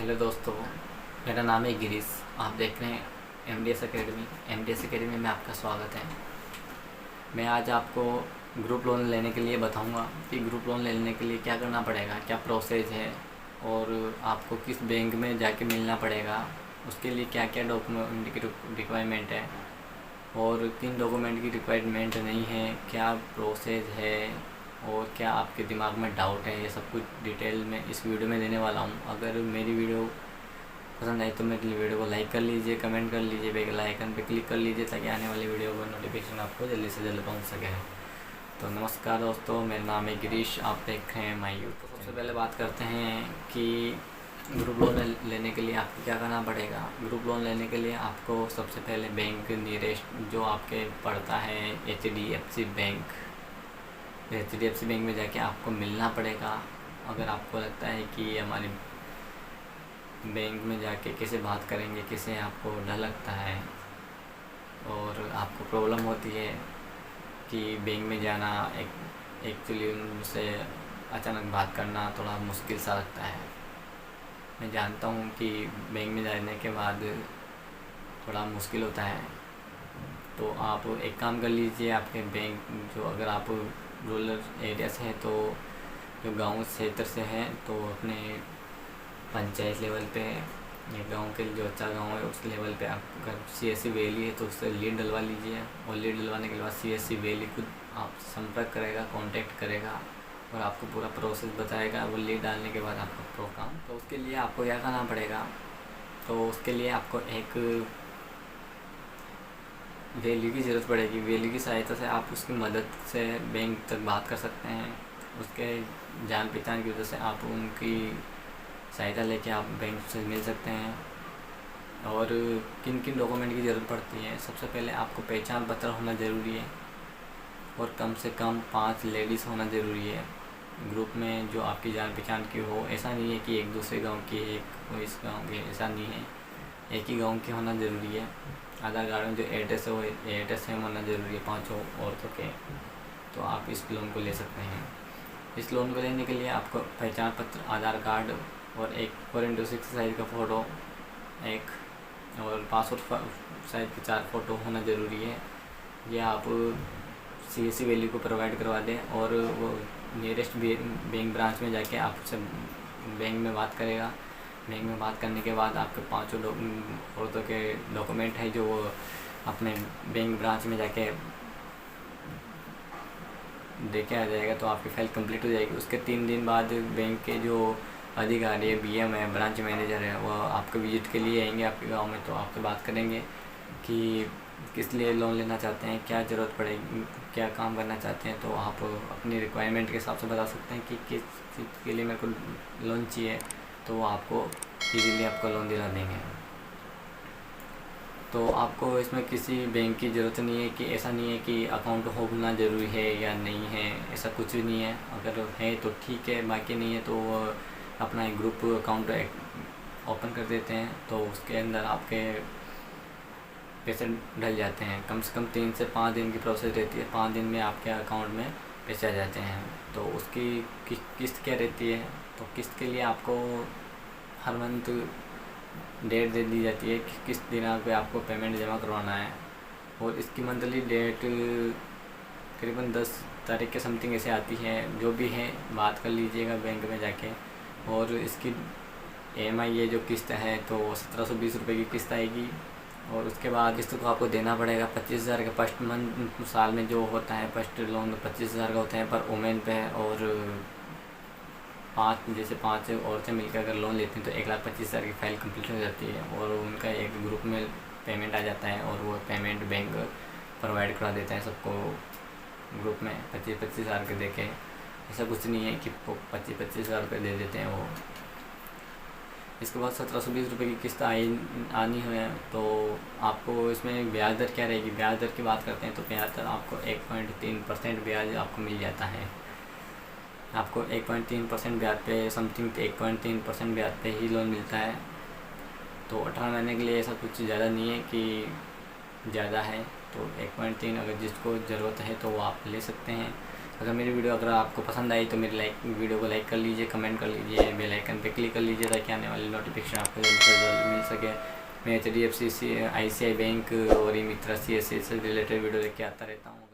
Hello दोस्तों, मेरा नाम है गिरीश। आप देख रहे हैं एमडीएस एकेडमी। एमडीएस एकेडमी में आपका स्वागत है। मैं आज आपको ग्रुप लोन लेने के लिए बताऊंगा कि ग्रुप लोन लेने के लिए क्या करना पड़ेगा, क्या प्रोसेस है और आपको किस बैंक में जाके मिलना पड़ेगा, उसके लिए क्या क्या डॉक्यूमेंट की रिक्वायरमेंट है और किन डॉक्यूमेंट की रिक्वायरमेंट नहीं है, क्या प्रोसेस है और क्या आपके दिमाग में डाउट है। ये सब कुछ डिटेल में इस वीडियो में देने वाला हूँ। अगर मेरी वीडियो पसंद आए तो मेरी वीडियो को लाइक कर लीजिए, कमेंट कर लीजिए, बेल आइकन पे क्लिक कर लीजिए ताकि आने वाली वीडियो का नोटिफिकेशन आपको जल्दी से जल्दी पहुँच सके। तो नमस्कार दोस्तों, मेरा नाम है गिरीश, आप देख रहे हैं माई यूट्यूब। सबसे पहले बात करते हैं कि ग्रुप लोन लेने के लिए आपको क्या करना पड़ेगा। ग्रुप लोन लेने के लिए आपको सबसे पहले बैंक नियरेस्ट जो आपके पड़ता है HDFC बैंक, HDFC बैंक में जाके आपको मिलना पड़ेगा। अगर आपको लगता है कि हमारी बैंक में जाके कैसे बात करेंगे, कैसे आपको डर लगता है और आपको प्रॉब्लम होती है कि बैंक में जाना, एक्चुअली उनसे अचानक बात करना थोड़ा मुश्किल सा लगता है। मैं जानता हूँ कि बैंक में जाने के बाद थोड़ा मुश्किल होता है, तो आप एक काम कर लीजिए। आपके बैंक जो अगर आप रूरल एरिया से है तो जो गांव क्षेत्र से है तो अपने पंचायत लेवल पे या गांव के जो अच्छा गांव है उस लेवल पे आप अगर CSC वैली है तो उससे लीड डलवा लीजिए और लीड डलवाने के बाद CSC वैली खुद आप संपर्क करेगा, कांटेक्ट करेगा और आपको पूरा प्रोसेस बताएगा। वो लीड डालने के बाद आपका प्रोग्राम, तो उसके लिए आपको क्या करना पड़ेगा, तो उसके लिए आपको एक वैल्यू की ज़रूरत पड़ेगी। वैल्यू की सहायता से आप उसकी मदद से बैंक तक बात कर सकते हैं। उसके जान पहचान की वजह से आप उनकी सहायता लेके आप बैंक से मिल सकते हैं। और किन किन डॉक्यूमेंट की ज़रूरत पड़ती है, सबसे पहले आपको पहचान पत्र होना ज़रूरी है और कम से कम 5 लेडीज़ होना ज़रूरी है ग्रुप में जो आपकी जान पहचान की हो। ऐसा नहीं है कि एक दूसरे गांव की, एक इस गांव की, ऐसा नहीं है, एक ही गांव की होना ज़रूरी है। आधार कार्ड में जो एड्रेस है वो एड्रेस सेम होना ज़रूरी है 5 औरतों के। तो आप इस लोन को ले सकते हैं। इस लोन को लेने के लिए आपको पहचान पत्र, आधार कार्ड और एक 4x6 साइज़ का फ़ोटो, एक और पासपोर्ट साइज़ के 4 फ़ोटो होना ज़रूरी है। ये आप CSC वैल्यू को प्रोवाइड करवा दें और वो नियरेस्ट बैंक ब्रांच में जाके आप उससे बैंक में बात करेगा। बैंक में बात करने के बाद आपके 5 औरतों के डॉक्यूमेंट है जो वो अपने बैंक ब्रांच में जाके देके आ जाएगा, तो आपकी फ़ाइल कंप्लीट हो जाएगी। उसके 3 दिन बाद बैंक के जो अधिकारी है, BM है, ब्रांच मैनेजर है, वो आपके विजिट के लिए आएंगे आपके गांव में। तो आपसे बात करेंगे कि किस लिए लोन लेना चाहते हैं, क्या ज़रूरत पड़ेगी, क्या काम करना चाहते हैं। तो आप अपनी रिक्वायरमेंट के हिसाब से बता सकते हैं कि किस चीज़ के लिए मेरे को लोन चाहिए, तो वो आपको इजीली आपको लोन दिला देंगे। तो आपको इसमें किसी बैंक की ज़रूरत नहीं है कि ऐसा नहीं है कि अकाउंट होना ज़रूरी है या नहीं है, ऐसा कुछ भी नहीं है। अगर है तो ठीक है, बाकी नहीं है तो अपना एक ग्रुप अकाउंट ओपन कर देते हैं, तो उसके अंदर आपके पैसे डल जाते हैं। कम से कम 3 से 5 दिन की प्रोसेस रहती है। 5 दिन में आपके अकाउंट में पैसे आ जाते हैं। तो उसकी किस्त क्या रहती है, तो किस्त के लिए आपको हर मंथ डेट दे दी जाती है कि किस दिनांक पे आपको पेमेंट जमा करवाना है। और इसकी मंथली डेट करीबन 10 तारीख के समथिंग ऐसे आती है। जो भी है बात कर लीजिएगा बैंक में जाके। और इसकी EMI ये जो किस्त है तो 1720 रुपये की किस्त आएगी। और उसके बाद किस्त को आपको देना पड़ेगा 25,000 का फर्स्ट मंथ। साल में जो होता है फर्स्ट लोन 25,000 का होता है पर वुमेन पे है। और 5 औरतें मिलकर अगर लोन लेती हैं तो 1,25,000 की फ़ाइल कंप्लीट हो जाती है और उनका एक ग्रुप में पेमेंट आ जाता है और वो पेमेंट बैंक प्रोवाइड करा देता है सबको ग्रुप में 25,000 के देके। ऐसा कुछ नहीं है कि 25,000 रुपये दे देते हैं वो। इसके बाद 1720 रुपये की किस्त आनी है। तो आपको इसमें ब्याज दर क्या रहेगी, ब्याज दर की बात करते हैं तो ब्याज दर आपको 1.3% ब्याज आपको मिल जाता है। आपको 1.3% ब्याज पे समथिंग 1.3% ब्याज पे ही लोन मिलता है। तो 18 महीने के लिए ऐसा कुछ ज़्यादा नहीं है कि ज़्यादा है। तो 1.3 अगर जिसको ज़रूरत है तो वो आप ले सकते हैं। अगर मेरी वीडियो अगर आपको पसंद आई तो मेरी वीडियो को लाइक कर लीजिए, कमेंट कर लीजिए, बेल आइकन पे क्लिक कर लीजिए ताकि आने वाली नोटिफिकेशन आपको जल्द से जल्द मिल सके। मैं HDFC ICICI बैंक और ई मित्रा CSC से रिलेटेड वीडियो लेके आता रहता हूँ।